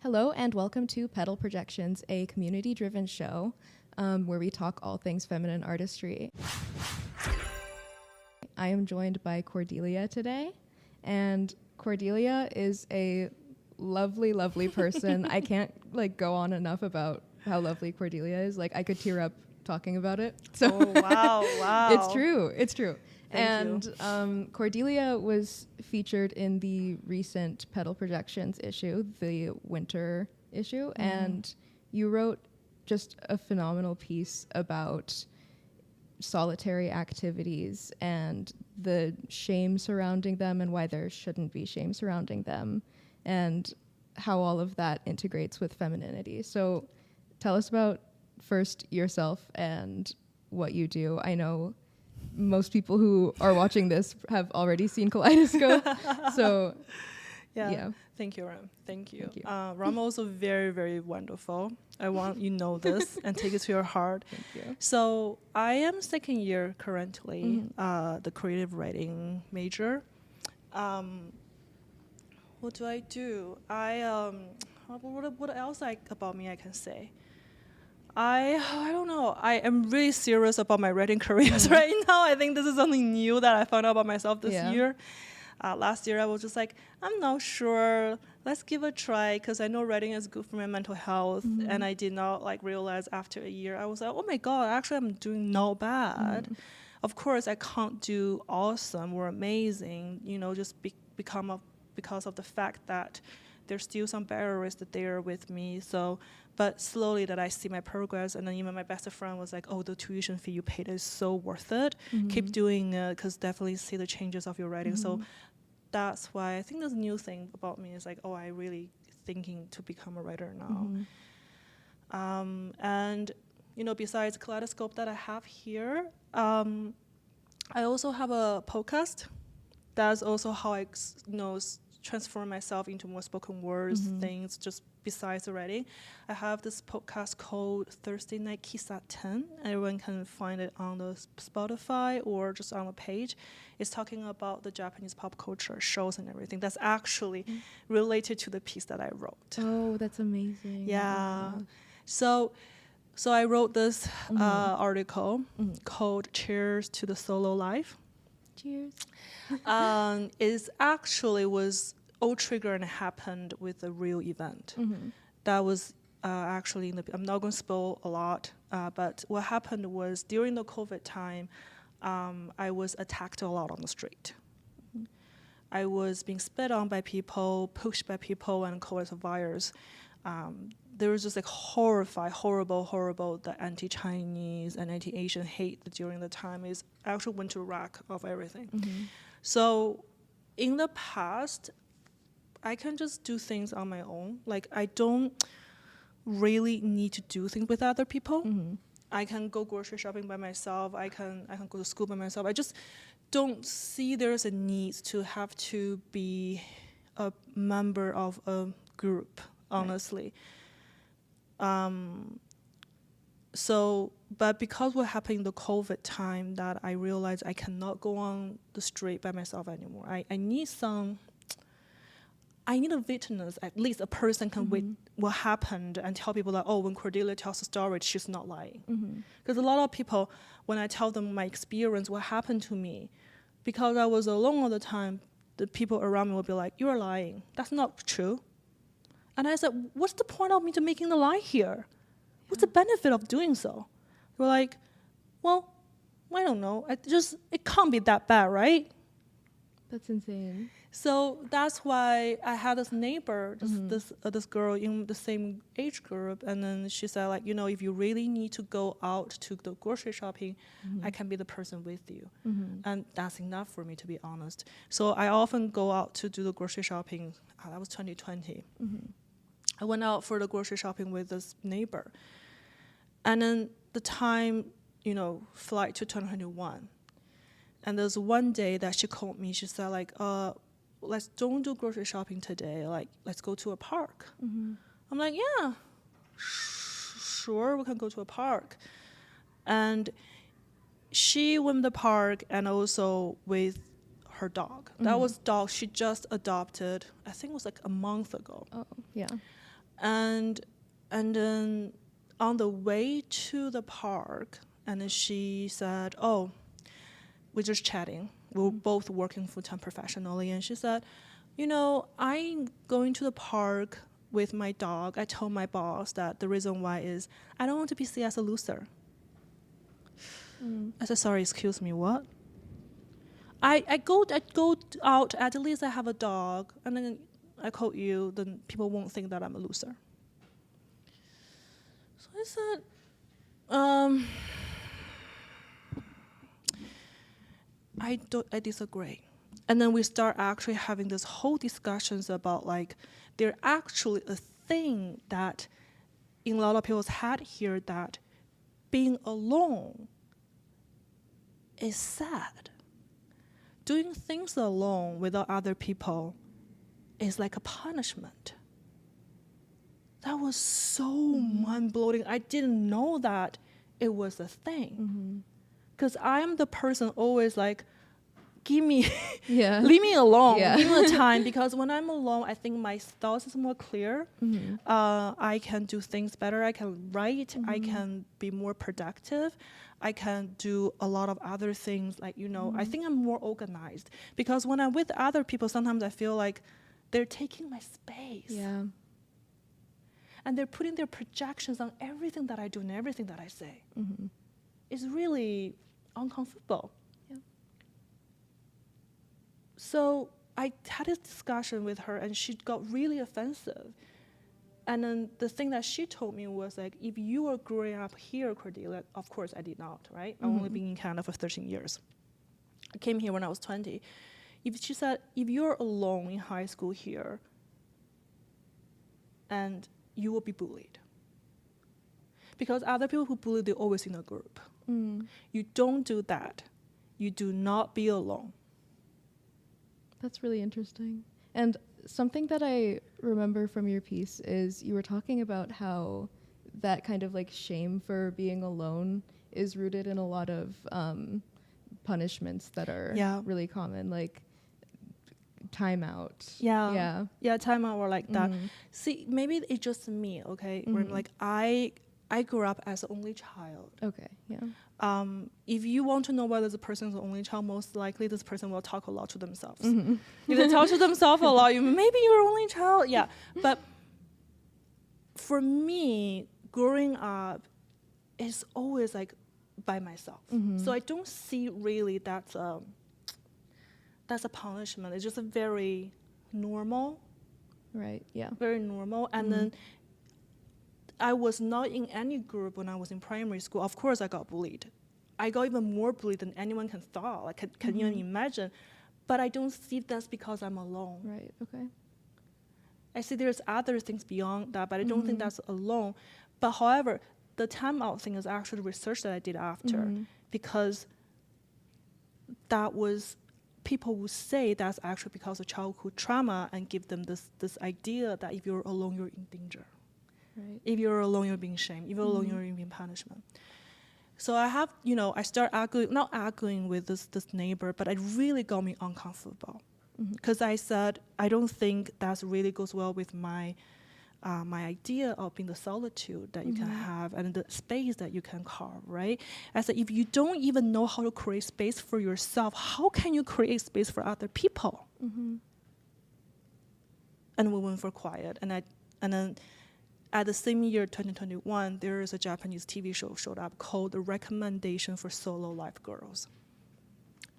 Hello and welcome to Petal Projections, a community-driven show where we talk all things feminine artistry. I am joined by Cordelia today, and Cordelia is a lovely, lovely person. I can't go on enough about how lovely Cordelia is. I could tear up talking about it. So wow. It's true. Thank you. Cordelia was featured in the recent Petal Projections issue, the winter issue, and you wrote just a phenomenal piece about solitary activities and the shame surrounding them and why there shouldn't be shame surrounding them and how all of that integrates with femininity. So tell us about first yourself and what you do. I know most people who are watching this have already seen Kaleidoscope. So, yeah. Thank you, Ram. Thank you. Ram also very, very wonderful. I want you know this and take it to your heart. Thank you. So I am second year currently, the creative writing major. What do I do? What else about me I can say? I don't know. I am really serious about my writing careers right now. I think this is something new that I found out about myself this year. Last year, I was just like, I'm not sure. Let's give it a try because I know writing is good for my mental health. And I did not realize after a year, I was like, oh my God, actually I'm doing not bad. Of course, I can't do awesome or amazing, just because of the fact that there's still some barriers that they are with me. So, but slowly that I see my progress, and then even my best friend was like, oh, the tuition fee you paid is so worth it. Keep doing it, because definitely see the changes of your writing. So that's why I think this new thing about me is I really thinking to become a writer now. And, besides Kaleidoscope that I have here, I also have a podcast. That's also how I, transform myself into more spoken words things just besides the writing. I have this podcast called Thursday Night Kiss at 10. Everyone can find it on the Spotify or just on the page. It's talking about the Japanese pop culture shows and everything. That's actually related to the piece that I wrote. Oh, that's amazing. Yeah. So I wrote this article called Cheers to the Solo Life. Cheers. It actually was all triggered and happened with a real event. That was actually I'm not going to spoil a lot, but what happened was during the COVID time, I was attacked a lot on the street. I was being spit on by people, pushed by people, and called as a virus. There was just horrible, the anti-Chinese and anti-Asian hate during the time is actually went to rack of everything. So in the past, I can just do things on my own. I don't really need to do things with other people. I can go grocery shopping by myself. I can go to school by myself. I just don't see there's a need to have to be a member of a group, honestly. But because what happened in the COVID time, that I realized I cannot go on the street by myself anymore. I need a witness, at least a person can witness what happened and tell people that, oh, when Cordelia tells a story, she's not lying. Because a lot of people, when I tell them my experience, what happened to me, because I was alone all the time, the people around me will be like, you're lying. That's not true. And I said, what's the point of me to making the lie here? What's the benefit of doing so? They were like, well, I don't know. It can't be that bad, right? That's insane. So that's why I had this neighbor, this girl in the same age group, and then she said, if you really need to go out to the grocery shopping, I can be the person with you. And that's enough for me, to be honest. So I often go out to do the grocery shopping. That was 2020. I went out for the grocery shopping with this neighbor. And then the time, flight to 2021. And there's one day that she called me. She said, let's don't do grocery shopping today. Let's go to a park. I'm like, yeah, sure, we can go to a park. And she went to the park and also with her dog. That was dog she just adopted, I think it was a month ago. Oh, yeah. And then on the way to the park, and then she said, oh, we're just chatting. We're both working full-time professionally. And she said, I'm going to the park with my dog. I told my boss that the reason why is I don't want to be seen as a loser. I said, sorry, excuse me, what? I go out, at least I have a dog, and then I call you, then people won't think that I'm a loser. So I said, I disagree. And then we start actually having this whole discussions about like, there actually a thing that in a lot of people's head here that being alone is sad. Doing things alone without other people is like a punishment. That was so mind-blowing. I didn't know that it was a thing. Because I am the person always like, leave me alone, give me the time. Because when I'm alone, I think my thoughts is more clear. I can do things better. I can write. I can be more productive. I can do a lot of other things. Like, I think I'm more organized. Because when I'm with other people, sometimes I feel like they're taking my space. Yeah. And they're putting their projections on everything that I do and everything that I say. It's really uncomfortable. Yeah. So I had this discussion with her, and she got really offensive. And then the thing that she told me was like, if you were growing up here, Cordelia, of course I did not, right? I've only been in Canada for 13 years. I came here when I was 20. She said, if you're alone in high school here, and you will be bullied. Because other people who bully, they're always in a group. You don't do that. You do not be alone. That's really interesting. And something that I remember from your piece is you were talking about how that kind of like shame for being alone is rooted in a lot of punishments that are really common, like timeout. Yeah, timeout or like that. See, maybe it's just me, okay? Where like I grew up as an only child. Okay, yeah. If you want to know whether the person is the only child, most likely this person will talk a lot to themselves. If they talk to themselves a lot, maybe you're only child. Yeah, but for me, growing up is always like by myself. So I don't see really that's a punishment. It's just a very normal. Right, yeah. Very normal. And then I was not in any group when I was in primary school. Of course, I got bullied. I got even more bullied than anyone can thought. Like, can you even imagine? But I don't see that's because I'm alone. Right, okay. I see there's other things beyond that, but I don't think that's alone. But however, the timeout thing is actually research that I did after, because that was, people would say that's actually because of childhood trauma and give them this idea that if you're alone, you're in danger. Right. If you're alone, you're being shamed. If you're alone, you're being punishment. So I have, I start not arguing with this neighbor, but it really got me uncomfortable. Because I said, I don't think that really goes well with my idea of being the solitude that you can have and the space that you can carve, right? I said, if you don't even know how to create space for yourself, how can you create space for other people? And we went for quiet. And then at the same year, 2021, there is a Japanese TV show showed up called The Recommendation for Solo Life Girls.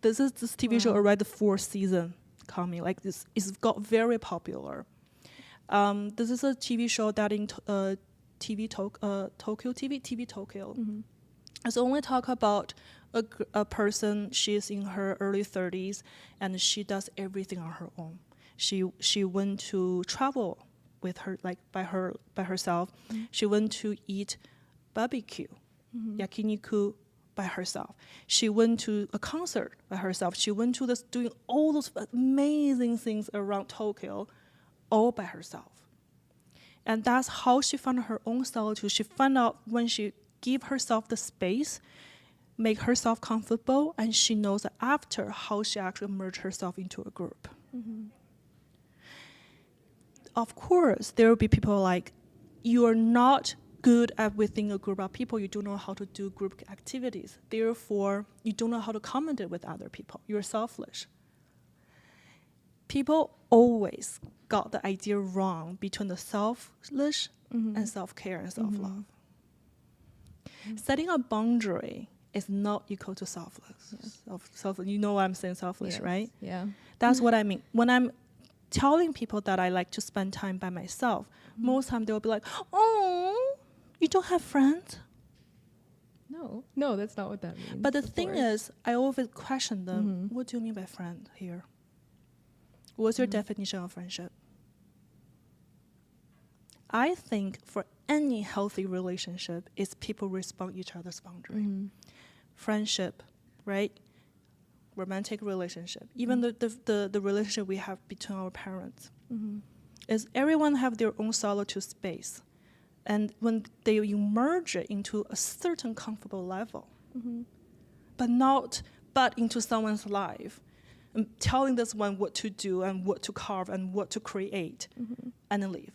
This TV show already 4th season coming. Like this, it's got very popular. This is a TV show that in Tokyo TV Tokyo. It's only talk about a person. She's in her early 30s, and she does everything on her own. She went to travel with her, like by herself. She went to eat barbecue, yakiniku, by herself. She went to a concert by herself. She went to doing all those amazing things around Tokyo, all by herself. And that's how she found her own solitude. She found out when she gave herself the space, make herself comfortable, and she knows that after how she actually merged herself into a group. Of course, there will be people like you are not good at within a group of people. You don't know how to do group activities. Therefore, you don't know how to communicate with other people. You're selfish. People always got the idea wrong between the selfish and self-care and self-love. Setting a boundary is not equal to selfless. Self, you know what I'm saying, selfish, right? Yeah. That's what I mean. When I'm telling people that I like to spend time by myself, most time they'll be like, oh, you don't have friends? No, that's not what that means. But the thing is, I always question them, what do you mean by friend here? What's your definition of friendship? I think for any healthy relationship, it's people respect each other's boundary. Friendship, right? Romantic relationship, even the relationship we have between our parents, is everyone have their own solitude space. And when they emerge into a certain comfortable level, but into someone's life, and telling this one what to do and what to carve and what to create, and then leave.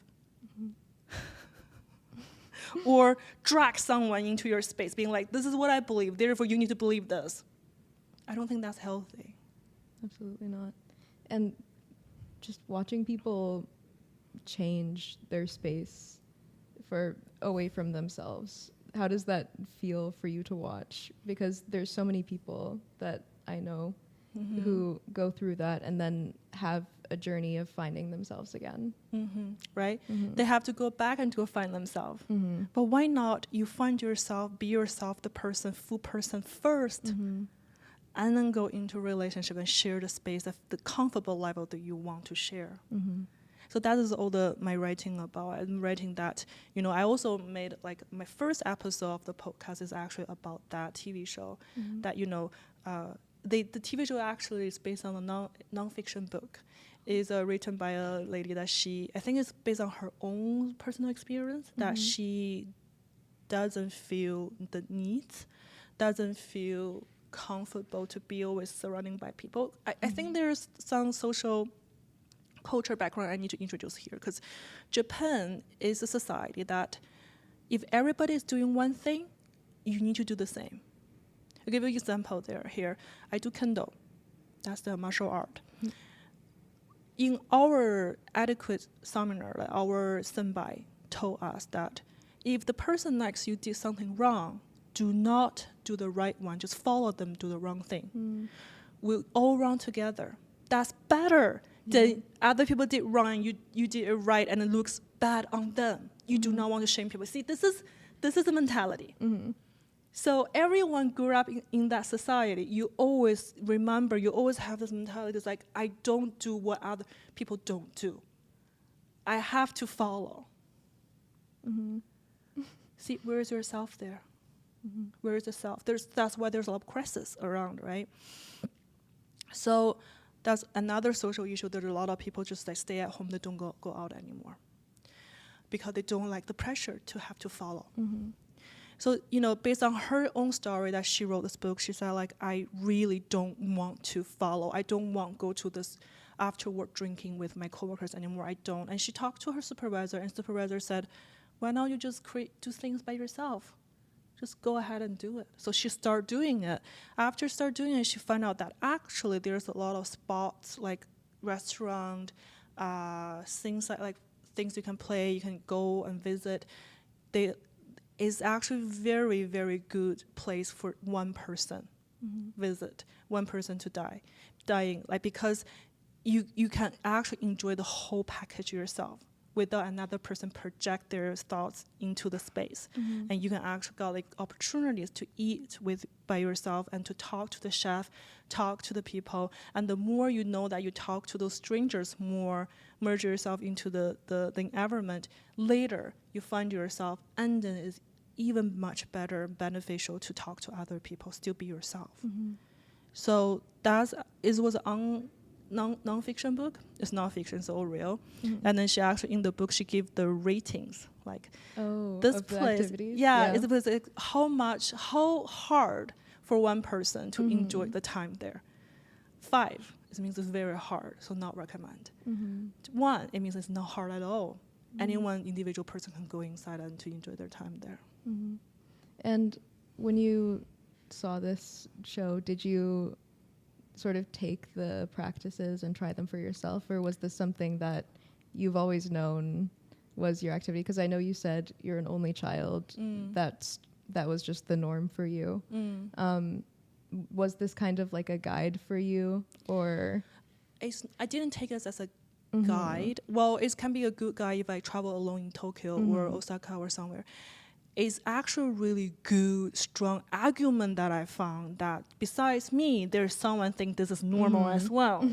Or drag someone into your space, being like, this is what I believe, therefore you need to believe this. I don't think that's healthy. Absolutely not. And just watching people change their space for away from themselves, how does that feel for you to watch? Because there's so many people that I know who go through that and then have a journey of finding themselves again. Right? They have to go back and to find themselves. But why not you find yourself, be yourself, the person, full person first, and then go into a relationship and share the space of the comfortable level that you want to share. So that is all my writing about. I'm writing that, I also made like my first episode of the podcast is actually about that TV show that, the TV show actually is based on a non-fiction book. It's written by a lady that I think it's based on her own personal experience, that she doesn't feel the need, doesn't feel comfortable to be always surrounded by people. I think there's some social culture background I need to introduce here, because Japan is a society that if everybody is doing one thing, you need to do the same. I'll give you an example here. I do Kendo. That's the martial art. In our adequate seminar, like our senpai told us that if the person next to you did something wrong, do not do the right one. Just follow them, do the wrong thing. We'll all run together. That's better than other people did wrong and you did it right and it looks bad on them. You do not want to shame people. See, this is the mentality. So everyone grew up in that society. You always remember, you always have this mentality. It's like, I don't do what other people don't do. I have to follow. See, where is yourself there? Where is the self? That's why there's a lot of crisis around, right? So that's another social issue. There's a lot of people just like stay at home. They don't go out anymore because they don't like the pressure to have to follow. So, based on her own story that she wrote this book, she said, like, I really don't want to follow. I don't want to go to this after work drinking with my coworkers anymore. I don't. And she talked to her supervisor, and supervisor said, why don't you just do things by yourself? Just go ahead and do it. So she started doing it. After start doing it, she found out that actually there's a lot of spots like restaurant, things like things you can play, you can go and visit. Is actually very, very good place for one person visit, one person to dying, like because you can actually enjoy the whole package yourself without another person project their thoughts into the space. And you can actually got like opportunities to eat by yourself and to talk to the chef, talk to the people. And the more you know that you talk to those strangers more, merge yourself into the environment, later you find yourself, and then it's even much better, beneficial to talk to other people, still be yourself. So it was a non-fiction book. It's not fiction, it's all real. And then she actually, in the book, she gave the ratings, like this place. It's a place, like, how hard for one person to enjoy the time there. 5, it means it's very hard, so not recommend. 1, it means it's not hard at all. anyone, individual person can go inside and to enjoy their time there. Mm-hmm. And when you saw this show, did you sort of take the practices and try them for yourself, or was this something that you've always known was your activity? Because I know you said you're an only child. That was just the norm for you. Was this kind of like a guide for you, or? I didn't take it as a guide. Well, it can be a good guide if I travel alone in Tokyo or Osaka or somewhere. It's actually really good, strong argument that I found that besides me, there's someone think this is normal as well.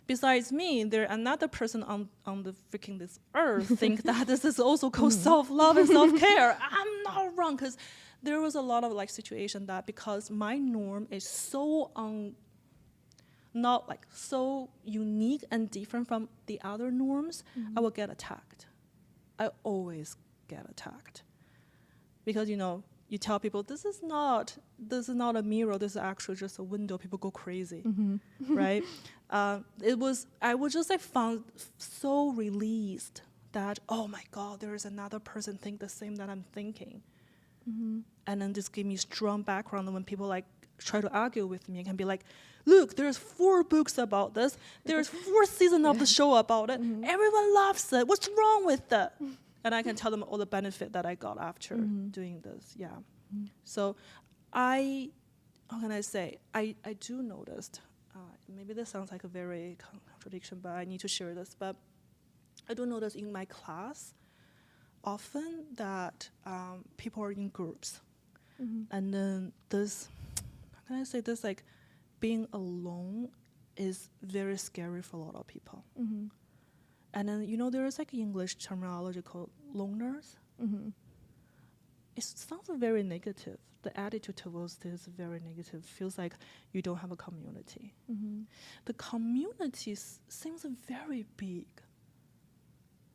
Besides me, there another person on the freaking this earth think that this is also called self-love and self-care. I'm not wrong, because there was a lot of like situation that because my norm is so not like so unique and different from the other norms, I will get attacked. I always get attacked. Because, you know, you tell people, this is not a mirror, this is actually just a window, people go crazy, right? I was just like found so released that, oh my God, there is another person think the same that I'm thinking. And then this gave me strong background when people like try to argue with me. I can be like, look, there's 4 books about this. There's 4 seasons of the show about it. Everyone loves it. What's wrong with it? And I can tell them all the benefit that I got after doing this. Yeah. So how can I say? I do notice, maybe this sounds like a very contradiction, but I need to share this. But I do notice in my class, often that people are in groups. And then this, how can I say this, like being alone is very scary for a lot of people. And then, you know, there is like English terminology called loners. It sounds very negative. The attitude towards this is very negative. Feels like you don't have a community. The community seems very big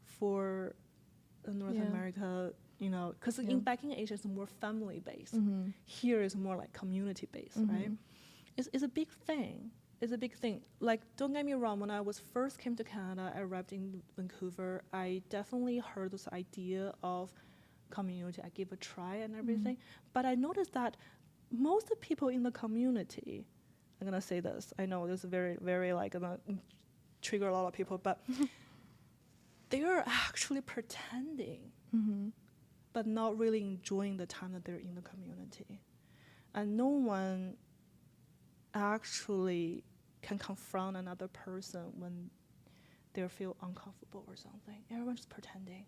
for North America, you know, because back in Asia it's more family-based. Here is more like community-based, right? It's a big thing. It's a big thing. Like, don't get me wrong, when I first came to Canada, I arrived in Vancouver, I definitely heard this idea of community. I gave a try and everything. But I noticed that most of the people in the community, I'm going to say this, I know this is very, very like going to trigger a lot of people, but they are actually pretending, but not really enjoying the time that they're in the community. And no one actually can confront another person when they feel uncomfortable or something. Everyone's just pretending.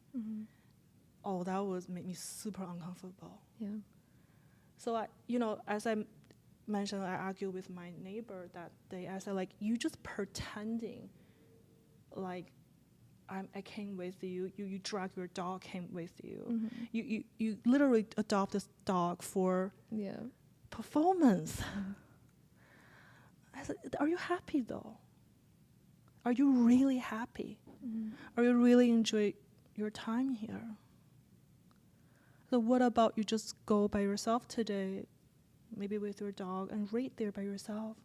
Oh, that made me super uncomfortable. Yeah. So I, you know, as I mentioned, I argued with my neighbor that day. I said, like, you just pretending, like, I came with you. You drag your dog came with you. You literally adopt this dog for performance. I said, are you happy though? Are you really happy? Are you really enjoy your time here? So what about you just go by yourself today, maybe with your dog, and read there by yourself?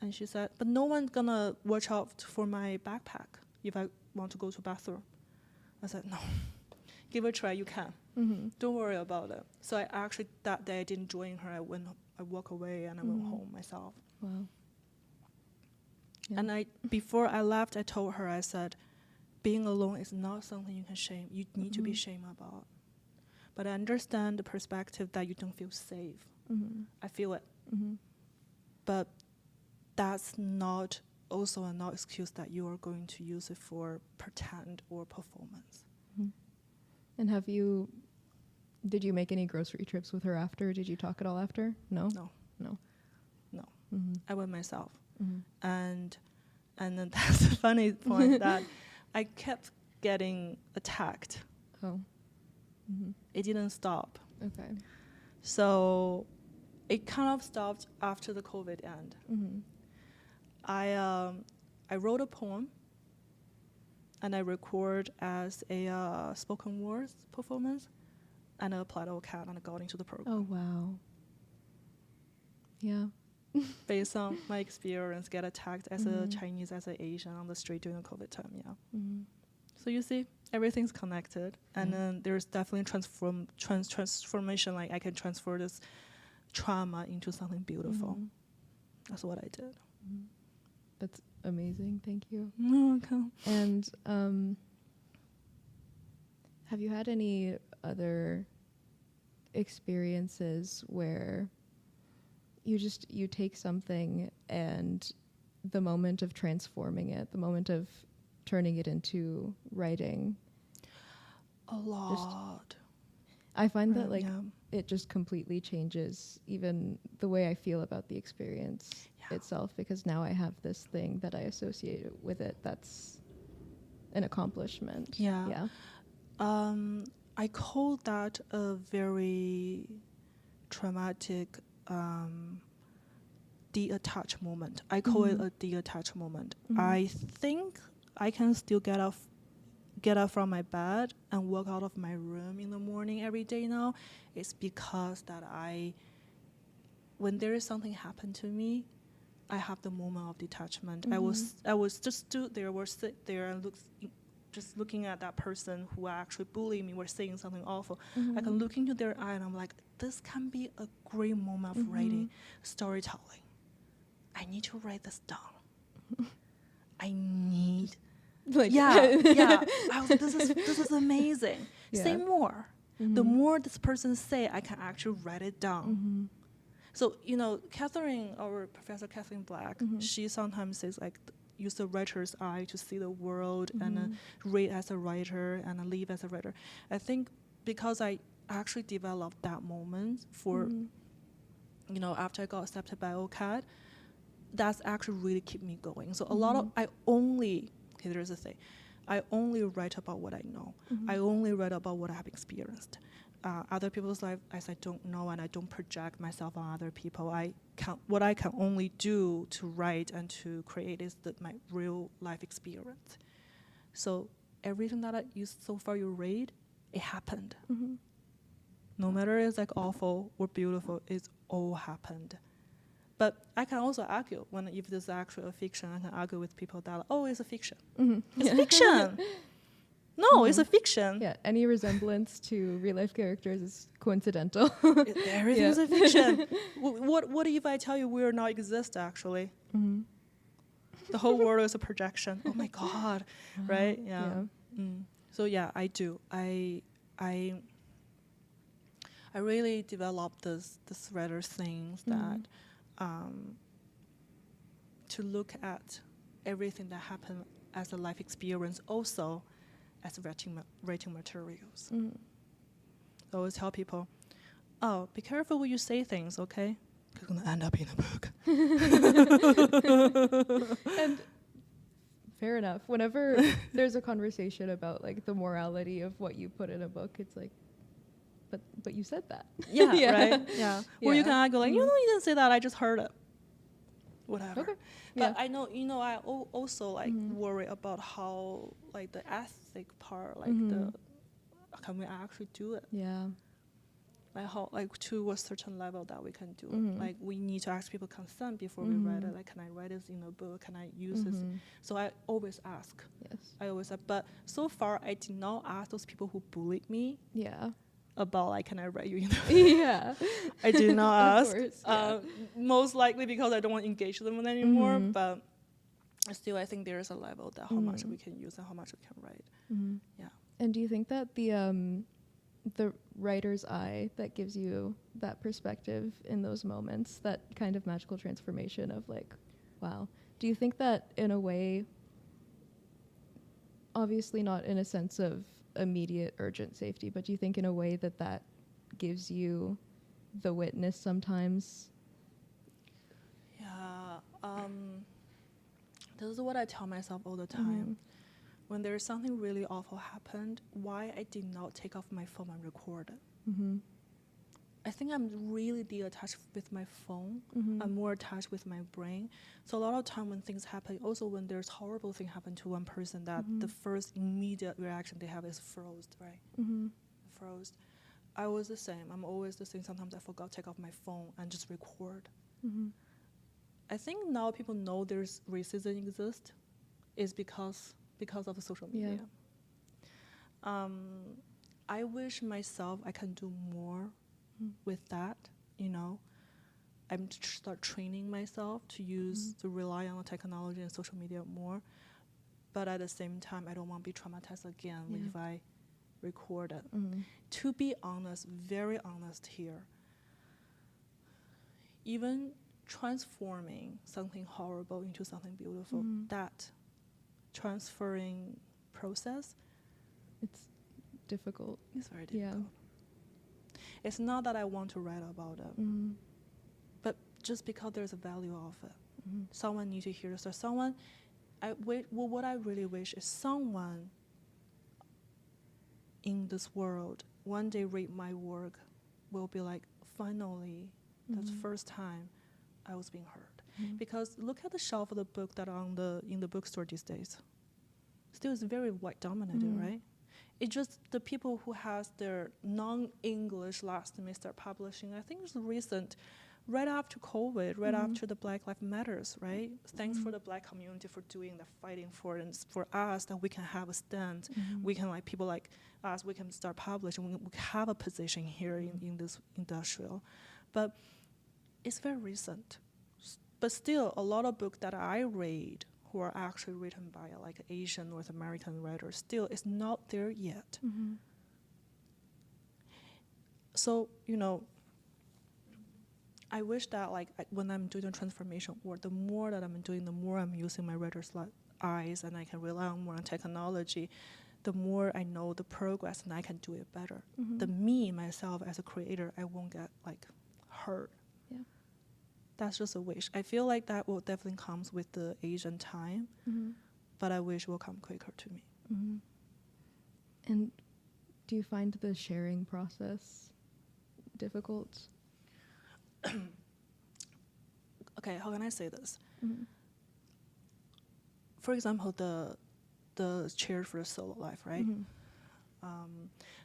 And she said, but no one's gonna watch out for my backpack if I want to go to bathroom. I said, no, give it a try, you can. Don't worry about it. So I actually, that day I didn't join her. I walked away and I went home myself. Wow. Yeah. And before I left, I told her, I said, being alone is not something you need to be ashamed about. But I understand the perspective that you don't feel safe. I feel it. But that's not also a not excuse that you are going to use it for pretend or performance. And did you make any grocery trips with her after? Did you talk at all after? No? No. I went myself. And then that's the funny point that I kept getting attacked. Oh. It didn't stop. Okay. So it kind of stopped after the COVID end. I wrote a poem and I record as a spoken word performance, and I applied OCAD and I got into the program. Oh, wow. Yeah. Based on my experience, get attacked as a Chinese, as an Asian on the street during the COVID time, So you see, everything's connected, and then there's definitely transformation. Like I can transfer this trauma into something beautiful. That's what I did. That's amazing. Thank you. Okay. And have you had any other experiences where you take something and the moment of transforming it, the moment of turning it into writing? A lot. I find that it just completely changes even the way I feel about the experience itself, because now I have this thing that I associate with it that's an accomplishment. Yeah. I call that a very traumatic de-attach moment. I call it a de-attach moment. I think I can still get up from my bed and walk out of my room in the morning every day now. It's because that when there is something happen to me, I have the moment of detachment. I was just stood there, or sit there and just looking at that person who actually bullied me or saying something awful. I can look into their eye and I'm like, this can be a great moment of writing, storytelling. I need to write this down. I need. This is amazing. Say more. The more this person say, I can actually write it down. So, Catherine, our Professor Kathleen Black, she sometimes says, like, use the writer's eye to see the world and read as a writer and live as a writer. I think because I actually developed that moment for, after I got accepted by OCAD, that's actually really kept me going. So a lot of, here's the thing, I only write about what I know. I only write about what I have experienced. Other people's life, as I don't know, and I don't project myself on other people. What I can only do to write and to create is my real life experience. So everything that so far you read, it happened. No matter it's like awful or beautiful, it's all happened. But I can also argue if this is actually a fiction, I can argue with people that, it's a fiction. It's fiction. No, it's a fiction. Yeah, any resemblance to real life characters is coincidental. Everything's a fiction. What if I tell you we are not exist actually? The whole world is a projection. Oh my God, right? Yeah. So yeah, I do. I really developed this writer's things that to look at everything that happened as a life experience, also as writing materials. I always tell people, be careful when you say things, okay? You're going to end up in a book. And fair enough. Whenever there's a conversation about like the morality of what you put in a book, it's like, but you said that. Yeah, right? Yeah. Or you can argue like, you didn't say that, I just heard it. Whatever. Okay. But I know, I also like worry about how like the ethic part, like can we actually do it? Yeah. Like how, like to a certain level that we can do it. Like we need to ask people consent before we write it. Like, can I write this in a book? Can I use this? So I always ask. Yes. I always ask. But so far, I did not ask those people who bullied me. Yeah. About like, can I write you in the book? Yeah. I did not ask. Course, most likely because I don't want to engage them with anymore. But still, I think there is a level that how much we can use and how much we can write. Yeah. And do you think that the writer's eye that gives you that perspective in those moments, that kind of magical transformation of like, wow, do you think that in a way, obviously not in a sense of immediate urgent safety, but do you think in a way that gives you the witness sometimes? Yeah. This is what I tell myself all the time. When there is something really awful happened, why I did not take off my phone and record it. I think I'm really detached with my phone. I'm more attached with my brain. So a lot of time when things happen, also when there's horrible thing happen to one person, that the first immediate reaction they have is froze, right? Froze. I was the same. I'm always the same. Sometimes I forgot to take off my phone and just record. I think now people know there's racism exists is because of the social media. I wish myself I can do more with that, you know. I'm start training myself to use, to rely on the technology and social media more. But at the same time, I don't want to be traumatized again if I record it. To be honest, very honest here, even transforming something horrible into something beautiful, that transferring process, it's difficult. It's very difficult. It's not that I want to write about it, but just because there's a value of it. Someone needs to hear this. Or someone, what I really wish is someone in this world one day read my work will be like, finally, that's the first time I was being heard. Because look at the shelf of the book that are in the bookstore these days. Still is very white dominated, right? It's just the people who has their non-English last name start publishing. I think it's recent, right after COVID, right after the Black Lives Matters, right? Thanks for the Black community for doing the fighting for, and for us that we can have a stand. We can, like, people like us, we can start publishing. We have a position here in this industrial. But it's very recent. But still, a lot of books that I read who are actually written by like Asian, North American writers, still it's not there yet. So, you know, I wish that like when I'm doing transformation work, the more that I'm doing, the more I'm using my writer's eyes and I can rely on more on technology, the more I know the progress and I can do it better. The me, myself as a creator, I won't get like hurt. That's just a wish. I feel like that will definitely comes with the Asian time, but I wish it will come quicker to me. And do you find the sharing process difficult? Okay, how can I say this? For example, the chair for the solo life, right?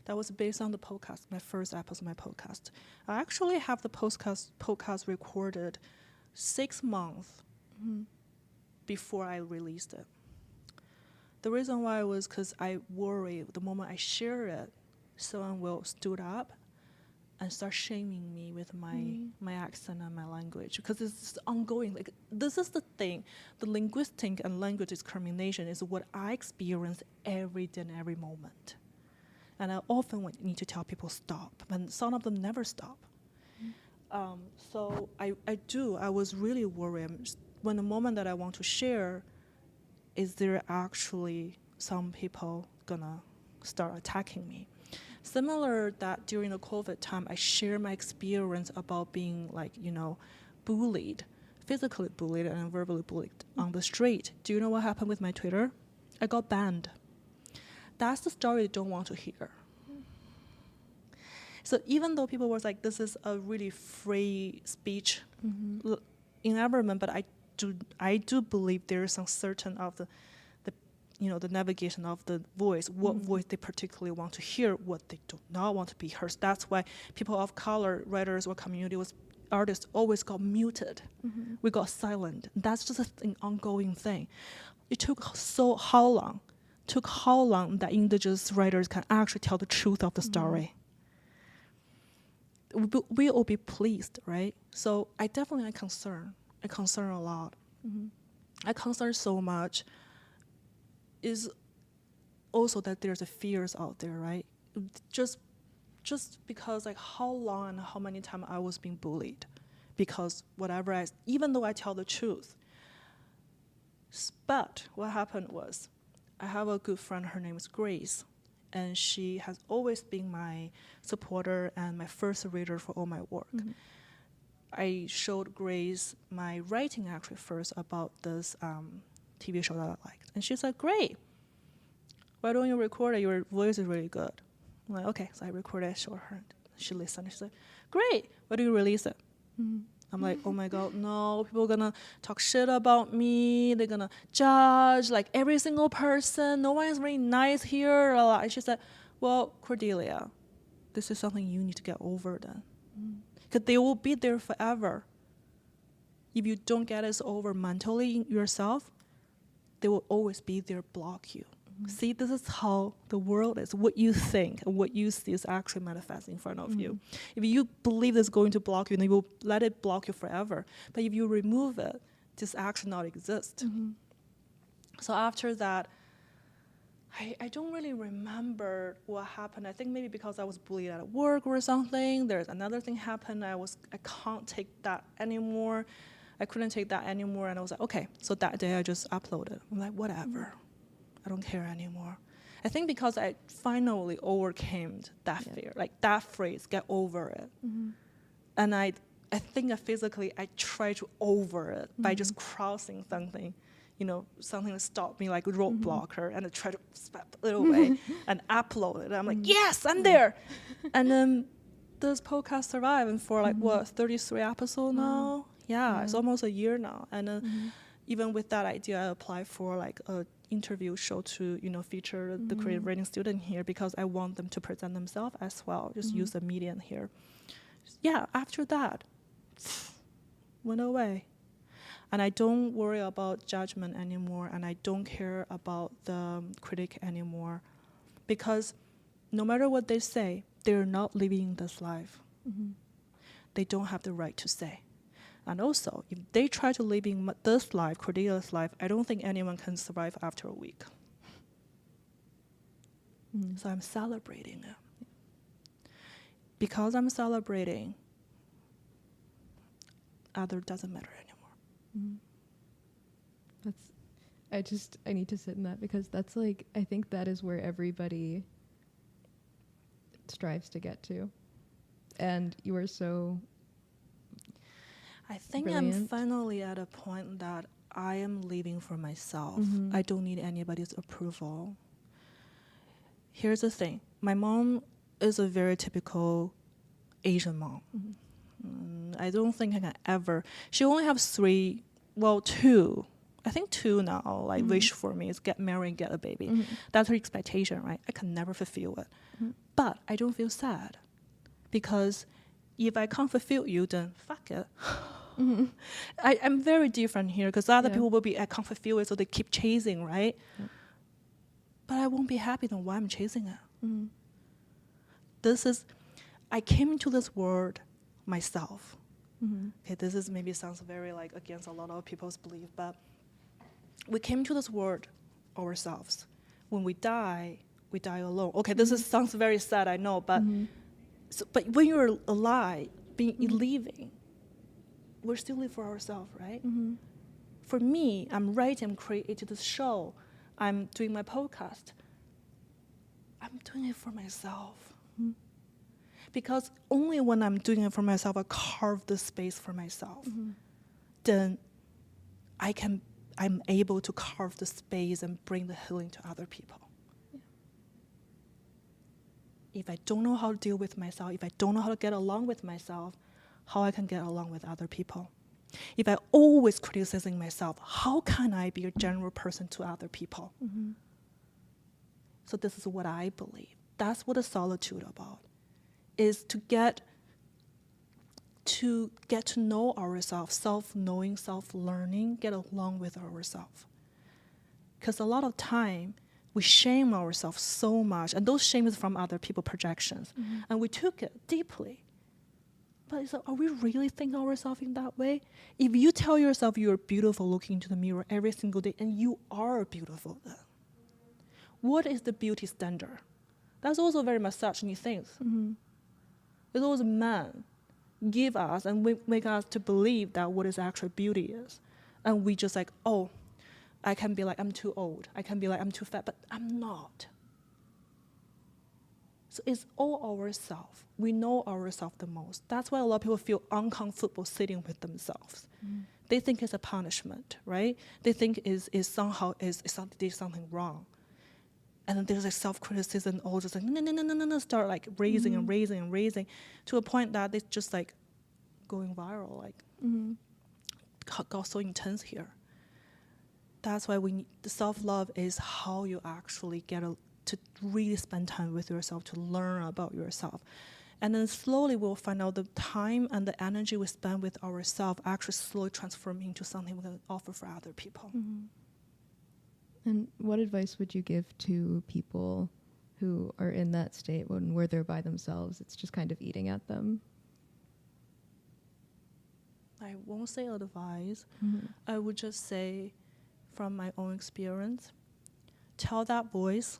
That was based on the podcast, my first episode of my podcast. I actually have the podcast recorded 6 months before I released it. The reason why was because I worry the moment I share it, someone will stood up and start shaming me with my accent and my language, because it's ongoing. Like, this is the thing. The linguistic and language discrimination is what I experience every day and every moment. And I often need to tell people stop, and some of them never stop. So I was really worried when the moment that I want to share, is there actually some people gonna start attacking me? Similar that during the COVID time, I share my experience about being like, you know, bullied, physically bullied and verbally bullied on the street. Do you know what happened with my Twitter? I got banned. That's the story they don't want to hear. So even though people were like, this is a really free speech environment, but I do believe there is some certain of the navigation of the voice, what voice they particularly want to hear, what they do not want to be heard. That's why people of color, writers or community artists always got muted. We got silent. That's just an ongoing thing. It took how long that indigenous writers can actually tell the truth of the story? We will be pleased, right? So I definitely am concerned. I concern a lot. I concern so much is also that there's a fears out there, right? Just because like how long and how many times I was being bullied, because whatever even though I tell the truth. But what happened was, I have a good friend, her name is Grace, and she has always been my supporter and my first reader for all my work. I showed Grace my writing actually first about this TV show that I liked. And she's like, great. Why don't you record it? Your voice is really good. I'm like, okay. So I recorded it, showed her. She listened. She's like, great. Why do you release it? I'm like, oh my God, no. People are going to talk shit about me. They're going to judge like every single person. No one is really nice here. And she said, well, Cordelia, this is something you need to get over then. Because they will be there forever. If you don't get this over mentally yourself, they will always be there, block you. See, this is how the world is. What you think and what you see is actually manifesting in front of you. If you believe it's going to block you, then you will let it block you forever. But if you remove it, this actually not exist. So after that, I don't really remember what happened. I think maybe because I was bullied at work or something. There's another thing happened. I can't take that anymore. I couldn't take that anymore. And I was like, okay. So that day I just uploaded. I'm like, whatever. I don't care anymore. I think because I finally overcame that fear, like that phrase, get over it. And I think physically I tried to over it by just crossing something. Something that stopped me, like a roadblocker, and I tried to step it away and upload it. I'm like, yes, I'm there. And then this podcast survived, and for 33 episodes now? Yeah, it's almost a year now. And then even with that idea, I applied for a interview show to, feature the creative writing student here because I want them to present themselves as well, just use the medium here. Yeah, after that, went away. And I don't worry about judgment anymore, and I don't care about the critic anymore, because no matter what they say, they're not living this life. They don't have the right to say. And also, if they try to live in this life, Cordelia's life, I don't think anyone can survive after a week. So I'm celebrating it. Because I'm celebrating, other doesn't matter anymore. I need to sit in that, because that's I think that is where everybody strives to get to. And you are so I think brilliant. I'm finally at a point that I am living for myself. I don't need anybody's approval. Here's the thing. My mom is a very typical Asian mom. I don't think I can ever. She only has two. I think two now. Wish for me is get married and get a baby. That's her expectation, right? I can never fulfill it. But I don't feel sad, because if I can't fulfill you, then fuck it. I'm very different here, because other people will be, I can't fulfill it, so they keep chasing, right? But I won't be happy then why I'm chasing it. I came into this world myself. Okay, this is maybe sounds very against a lot of people's belief, but we came to this world ourselves. When we die alone. Okay, this sounds very sad, I know, but but when you're alive, living, we're still live for ourselves, right? For me, I'm writing, I'm creating this show, I'm doing my podcast. I'm doing it for myself. Because only when I'm doing it for myself, I carve the space for myself. Then I'm able to carve the space and bring the healing to other people. If I don't know how to deal with myself, if I don't know how to get along with myself, how I can get along with other people? If I always criticizing myself, how can I be a general person to other people? So this is what I believe. That's what the solitude about. Is to get to know ourselves, self-knowing, self-learning, get along with ourselves. Because a lot of time, we shame ourselves so much, and those shames from other people's projections, and we took it deeply. But are we really thinking ourselves in that way? If you tell yourself you're beautiful looking into the mirror every single day, and you are beautiful then, what is the beauty standard? That's also very misogyny things. It's always men give us and make us to believe that what is actually beauty is. And we just I can be I'm too old. I can be I'm too fat, but I'm not. So it's all ourselves. We know ourselves the most. That's why a lot of people feel uncomfortable sitting with themselves. They think it's a punishment, right? They think is somehow did something wrong. And then there's self-criticism, all just no, start raising and raising and raising, to a point that it's just going viral, got so intense here. That's why the self-love is how you actually get to really spend time with yourself, to learn about yourself. And then slowly we'll find out the time and the energy we spend with ourselves actually slowly transform into something we can offer for other people. And what advice would you give to people who are in that state where they're by themselves? It's just kind of eating at them. I won't say advice. I would just say, from my own experience, tell that voice,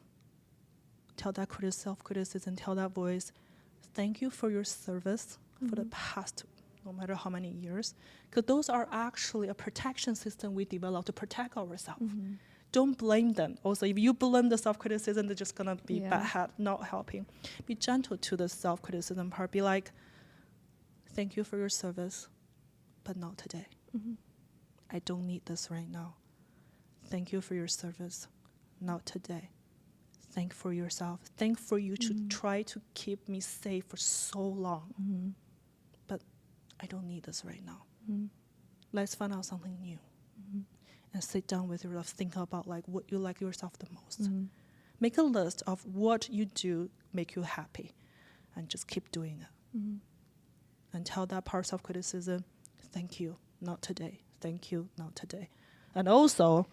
tell that self-criticism, tell that voice, thank you for your service for the past, no matter how many years, because those are actually a protection system we developed to protect ourselves. Don't blame them. Also, if you blame the self-criticism, they're just going to be bad, not helping. Be gentle to the self-criticism part. Be like, thank you for your service, but not today. I don't need this right now. Thank you for your service, not today. Thank for yourself. Thank for you to try to keep me safe for so long. But I don't need this right now. Let's find out something new. And sit down with yourself, think about like what you like yourself the most. Make a list of what you do make you happy, and just keep doing it. And tell that part of self-criticism, thank you, not today. Thank you, not today. And also,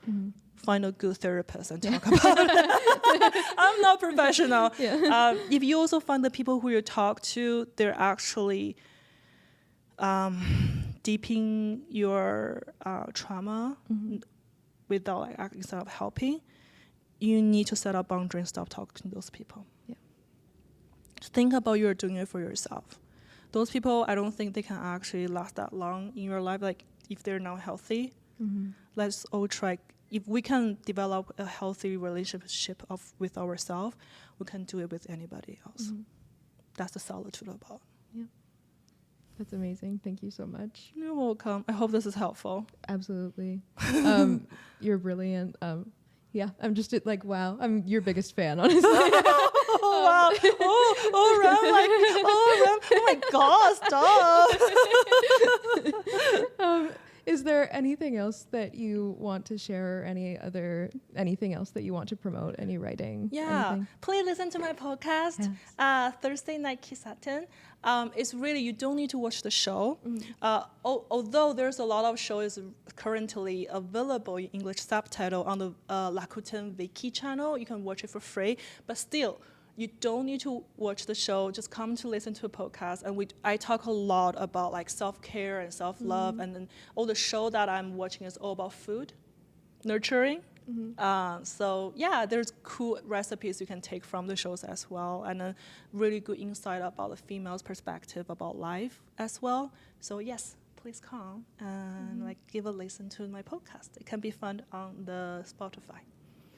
find a good therapist and talk about it. I'm not professional. If you also find the people who you talk to, they're actually deepening your trauma without like instead of helping, you need to set up boundaries and stop talking to those people. Think about you're doing it for yourself. Those people, I don't think they can actually last that long in your life. Like if they're not healthy, let's all try. If we can develop a healthy relationship with ourselves, we can do it with anybody else. That's the solitude about. That's amazing. Thank you so much. You're welcome. I hope this is helpful. Absolutely. You're brilliant. I'm just like, wow. I'm your biggest fan, honestly. Oh, wow. Ram, oh my God, stop. Is there anything else that you want to share, or anything else that you want to promote, any writing? Anything? Please listen to my podcast, Thursday Night Kiss at 10. It's really, you don't need to watch the show. Although there's a lot of shows currently available in English subtitle on the Rakuten Viki channel. You can watch it for free, but still, you don't need to watch the show. Just come to listen to a podcast. And I talk a lot about like self-care and self-love. And then all the show that I'm watching is all about food, nurturing. So there's cool recipes you can take from the shows as well. And a really good insight about the female's perspective about life as well. So yes, please come and give a listen to my podcast. It can be found on the Spotify.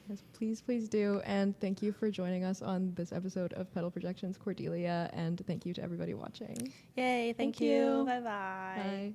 Yes, please do. And thank you for joining us on this episode of Petal Projections, Cordelia. And thank you to everybody watching. Yay, thank you. Bye-bye. Bye.